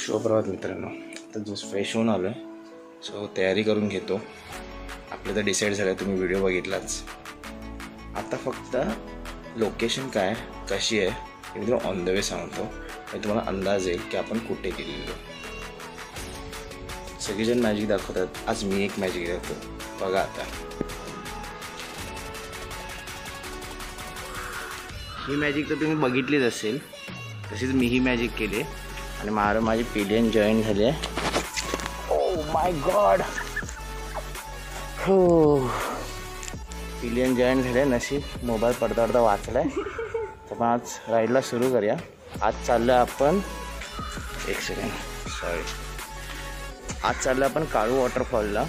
शुभप्रभात मित्रांनो. आता just fresh होऊन आलो आहे, सो तयारी करून घेतो. आपलं तर डिसाईड झालं, तुम्ही व्हिडिओ बघितलाच. आता फक्त लोकेशन काय कशी आहे हे मी तुम्हाला ऑन द वे सांगतो, आणि तुम्हाला अंदाज येईल की आपण कुठे गेलेलो. सगळेजण मॅजिक दाखवतात, आज मी एक मॅजिक दाखवतो. बघा आता ही मॅजिक तर तुम्ही बघितलीच असेल, तशीच मी ही मॅजिक केली आणि माझी पिलियन जॉईन झाली आहे. ओ माय गॉड, हो पिलियन जॉईन झाले. नशीब मोबाईल पडता पडता वाचलाय. तर मग आज राईडला सुरू करूया. आज चाललं आपण आज चाललं आपण काळू वॉटरफॉलला.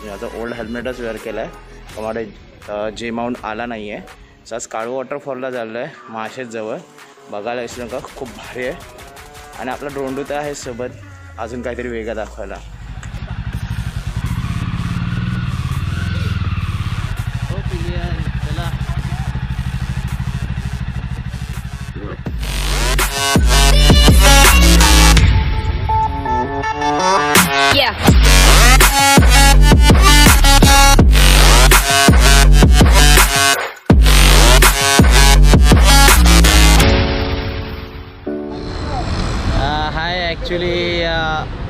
मी आता ओल्ड हेल्मेटच वेअर केला आहे, तुम्हाला जे माउंट आला नाही आहे. सो आज काळू वॉटरफॉलला चाललं आहे, माशेत जवळ. बघायला असलं का खूप भारी आहे. आणि आपला ड्रोंडू तर आहे सोबत, अजून काहीतरी वेगळं दाखवायला. हो पिलियन चला. ॲक्च्युली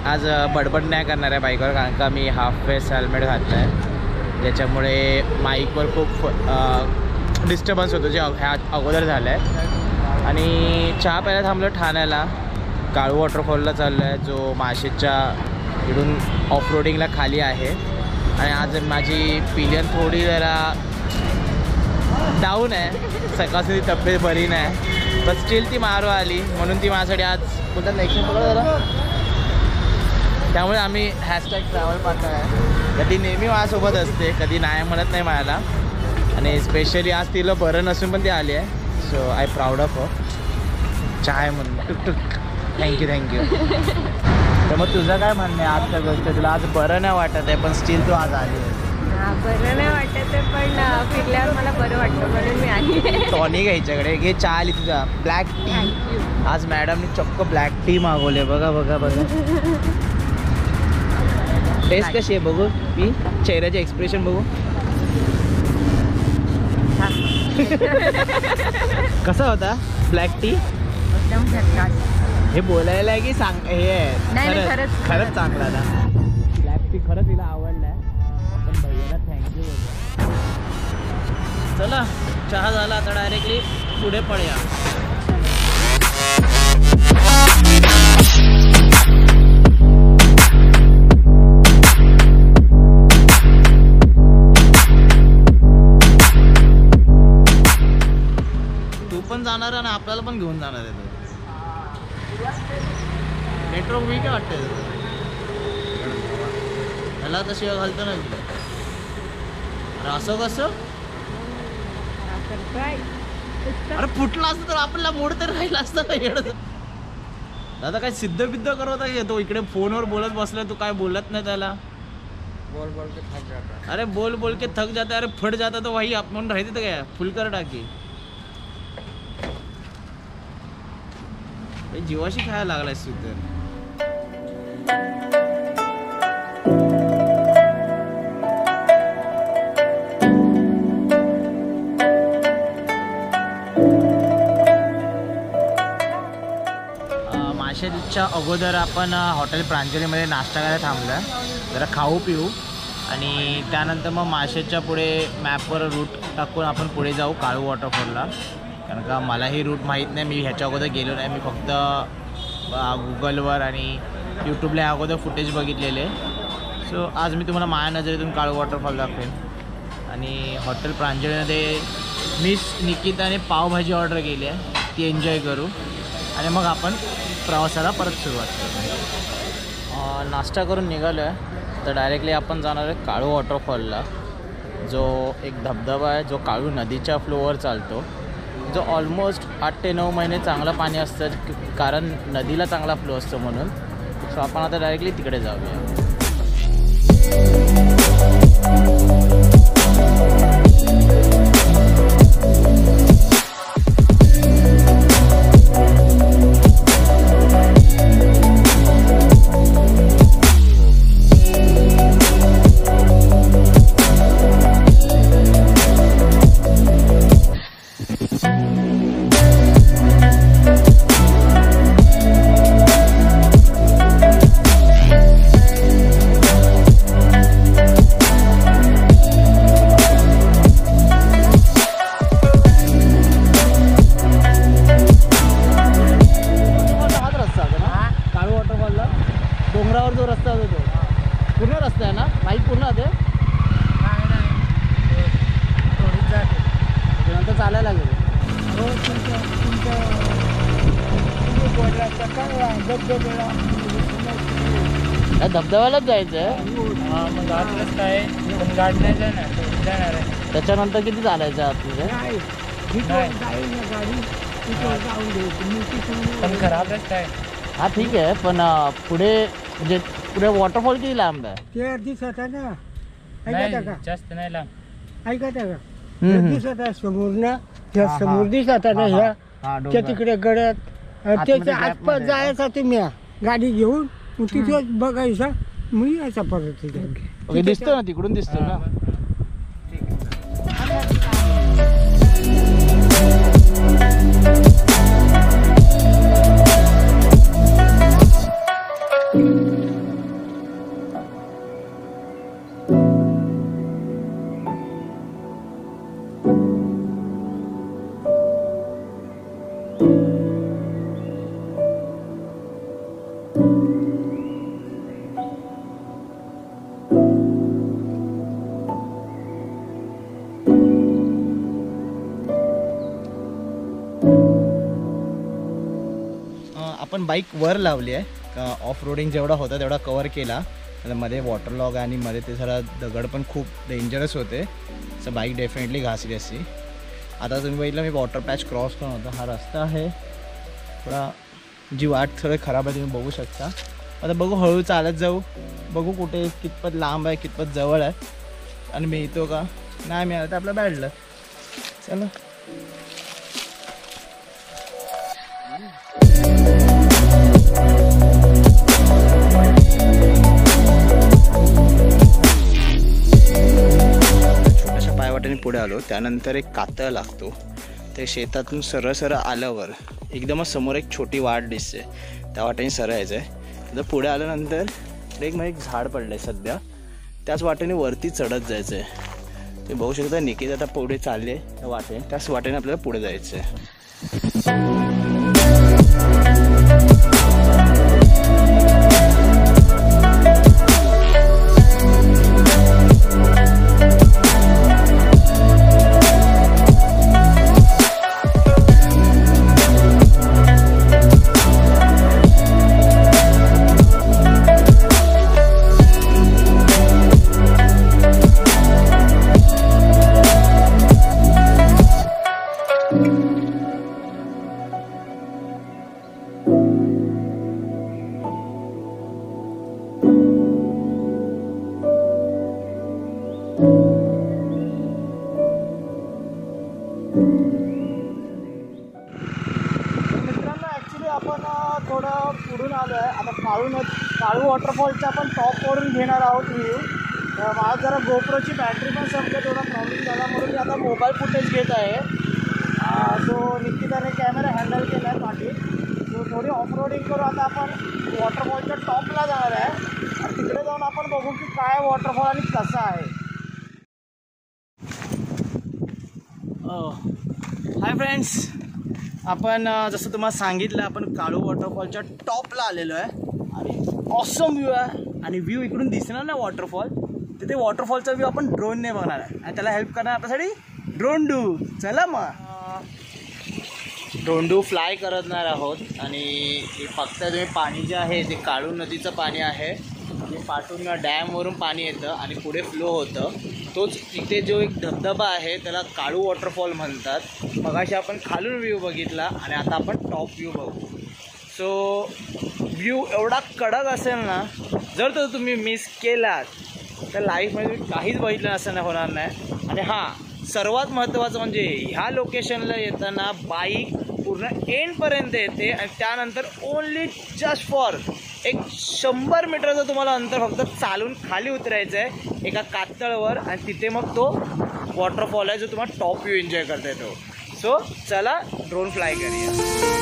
आज बडबड नाही करणार आहे बाईकवर, कारण का मी हाफ फेस हेल्मेट घातलं आहे, ज्याच्यामुळे माईकवर खूप डिस्टर्बन्स होतो, जे ह्या अगोदर झालं आहे. आणि चहा प्यायला थांबलो ठाण्याला. काळू वॉटरफॉलला चाललो आहे, जो माशेच्या इकडून ऑफ रोडिंगला खाली आहे. आणि आज माझी पिलियन थोडी जरा डाऊन आहे, सकाळची तब्येत बरी नाही, पण स्टील ती मारू आली, म्हणून ती माझ्यासाठी आज कुठं नेक्शन बघा जरा. त्यामुळे आम्ही हॅशटॅग ट्रॅव्हल पार्टनर आहे. कधी नेहमी माझ्यासोबत असते, कधी नाही म्हणत नाही मला. आणि स्पेशली आज तिला बरं नसून पण ती आली आहे, so I proud of her. चहा आहे म्हणून टुकटुक. थँक्यू. तर मग तुझं काय म्हणणं आहे आजच्या गोष्ट? तुला आज बरं नाही वाटत आहे, पण स्टील तू आज आली आहे. बरं नाही वाटत आहे, पण फिरल्यावर मला बरं वाटतं म्हणून मी आली. टॉनिक घ्यायच्याकडे घे. चहा आली तुझा, ब्लॅक टी. आज मॅडमने चक्क ब्लॅक टी मागवले. बघा. टेस्ट कशी आहे बघू, मी चेहऱ्याचे एक्सप्रेशन बघू. कसा होता ब्लॅक टी? एकदम झटकास. हे बोलायला आहे की सांग? हे खरंच चांगला ना. ब्लॅक टी खरंच तिला आवडलाय. पण भैयाला थँक्यू बोलतो. चला चहा झाला, आता डायरेक्टली पुढे पळूया. तू पण जाणार आणि आपल्याला पण घेऊन जाणार आहे. मेट्रो मी काय वाटतंय त्याला तशी घालतो ना. असं कसं? अरे फुटला असतं तर आपल्याला मोड तर राहिला असतं का? येड दादा काय सिद्ध बिद्ध करत आहे तो. इकडे फोनवर बोलत बसलाय, तू काय बोलत नाही त्याला. बोल के थक जाता. अरे बोल के थक जाता. अरे फट जाता तो वही आपण राहते तर काय फुल कर टाकी. जीवाशी खायला लागलाय सिद्ध. माशेच्या अगोदर आपण हॉटेल प्रांजलीमध्ये नाश्ता करायला थांबलो आहे, जरा खाऊ पिऊ. आणि त्यानंतर मग माशेच्या पुढे मॅपवर रूट टाकून आपण पुढे जाऊ काळू वॉटरफॉलला. कारण का मलाही रूट माहीत नाही, मी ह्याच्या अगोदर गेलो नाही. मी फक्त गुगलवर आणि यूट्यूबला ह्या अगोदर फुटेज बघितलेले. सो आज मी तुम्हाला माझ्या नजरेतून काळू वॉटरफॉल दाखवेन. आणि हॉटेल प्रांजलीमध्ये मिस निकिताने पावभाजी ऑर्डर केली आहे, ती एन्जॉय करू. आणि मग आपण प्रवासाला परत सुरुवात करू. नाश्ता करून निघालो आहे, तर डायरेक्टली आपण जाणार आहे काळू वॉटरफॉलला, जो एक धबधबा आहे, जो काळू नदीच्या फ्लोवर चालतो, जो ऑलमोस्ट 8 ते 9 महिने चांगलं पाणी असतं, कारण नदीला चांगला फ्लो असतो म्हणून. सो आपण आता डायरेक्टली तिकडे जाऊया. चालायला गेलो. धबधब्यालाच जायचंय. मग आत रस्ता आहे पण गाडी नाही जाणार आहे. त्याच्यानंतर किती चालायचं आतमध्ये? पण खराब रस्ता आहे. हा ठीक आहे, पण पुढे म्हणजे पुढे वॉटरफॉल किती लांब आहे? ते दिसत आहे ना, नाही, ऐकता का? जास्त नाही लांब. ऐकता का? हम्म. दिसत आहे समोर ना, ह्या हा, समोर दिसत आहे ना, हा, ह्या हा, त्या डोंगर. तिकडे गड्यात आतमध्ये त्याच्या gap आसपास मध्ये जायचा तुम्ही गाडी घेऊन मग तिथे बघायचा मग यायचा परत तिथे. ओके, दिसतो ना तिकडून दिसतो ना. आपण बाईक वर लावली आहे. ऑफ रोडिंग जेवढा होता तेवढा कवर केला. आता मध्ये वॉटर लॉग आणि मध्ये ते जरा दगड पण खूप डेंजरस होते, सो बाईक डेफिनेटली घासली असती. आता तुम्ही बघितलं मी वॉटर पॅच क्रॉस करून होता. हा रस्ता आहे थोडा, जी वाट थोडी खराब आहे तुम्ही बघू शकता. आता बघू, हळू चालत जाऊ, बघू कुठे कितपत लांब आहे कितपत जवळ आहे आणि मिळतो का नाही मिळालं तर आपलं बॅडलं. चला छोट्याशा पायवाटेने पुढे आलो. त्यानंतर एक कातळ लागतो. ते शेतातून सरळ सरळ आल्यावर एकदमच समोर एक छोटी वाट दिसते, त्या वाटेने सरळ यायचं आहे. तर पुढे आल्यानंतर एक झाड पडलं आहे सध्या, त्याच वाटेने वरती चढत जायचं आहे. ते बघू शकता निकिता आता पुढे चालले त्या वाटेने, त्याच वाटेने आपल्याला पुढे जायचं आहे. आपण थोडं पुढून आलो आहे. आता काळू वॉटरफॉलचा आपण टॉपवरून घेणार आहोत व्ह्यू. मला जरा गोप्रोची बॅटरी पण संपली, थोडा प्रॉब्लेम झाला म्हणून मी आता मोबाईल फुटेज घेत आहे. सो निकिताने कॅमेरा हँडल केला आहे पाठी. सो थोडी ऑफ रोडिंग करू. आता आपण वॉटरफॉलच्या टॉपला जाणार आहे आणि तिकडे जाऊन आपण बघू की काय वॉटरफॉल आणि कसा आहे. हाय फ्रेंड्स, आपण जसं तुम्हाला सांगितलं आपण काळू वॉटरफॉलच्या टॉपला आलेलो आहे आणि ऑसम व्ह्यू आहे. आणि व्ह्यू इकडून दिसणार ना वॉटरफॉल, तिथे वॉटरफॉलचा व्ह्यू आपण ड्रोनने बघणार आहे आणि त्याला हेल्प करणार आपल्यासाठी ड्रोनडू. चला मग ड्रोनडू फ्लाय करणार आहोत. आणि फक्त तुम्ही पाणी जे आहे ते काळू नदीचं पाणी आहे, ते पाठून डॅमवरून पाणी येतं आणि पुढे फ्लो होतं. तोच तिथे जो एक धबधबा आहे त्याला काळू वॉटरफॉल म्हणतात. मगाशी आपण खालून व्ह्यू बघितला आणि आता आपण टॉप व्ह्यू बघू. सो व्ह्यू एवढा कडक असेल ना, जर तो तुम्ही मिस केलात तर लाईफमध्ये काहीच बघितलं असं नाही होणार नाही. आणि हां, सर्वात महत्त्वाचं म्हणजे ह्या लोकेशनला येताना बाईक पूर्ण एंडपर्यंत येते आणि त्यानंतर ओनली जस्ट फॉर एक 100 मीटरचं तुम्हाला अंतर फक्त चालून खाली उतरायचं आहे एका कातळवर आणि तिथे मग तो वॉटरफॉल आहे जो तुम्हाला टॉप व्ह्यू एन्जॉय करता येतो. सो चला ड्रोन फ्लाय करूया.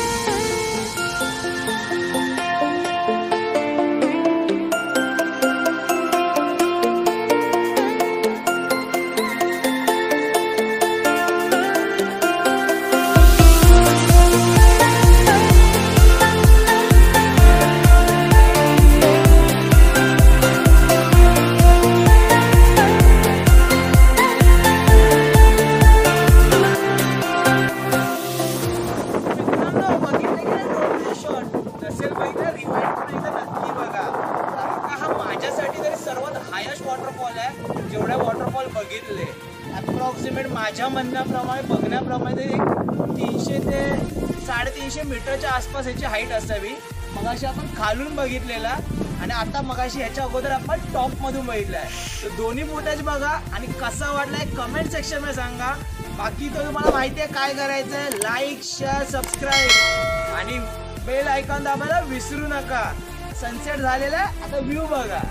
म्हणण्याप्रमाणे बघण्याप्रमाणे एक 300 ते 350 मीटरच्या आसपास याची हाईट असावी. मगाशी आपण खालून बघितलेला आणि आता मगाशी ह्याच्या अगोदर आपण टॉपमधून बघितलं आहे. तर दोन्ही फुटेज बघा आणि कसा वाटलाय कमेंट सेक्शनमध्ये सांगा. बाकी तो तुम्हाला माहिती आहे काय करायचं आहे, लाईक शेअर सबस्क्राईब आणि बेल आयकॉन दाबायला विसरू नका. सनसेट झालेला आहे, आता व्ह्यू बघा.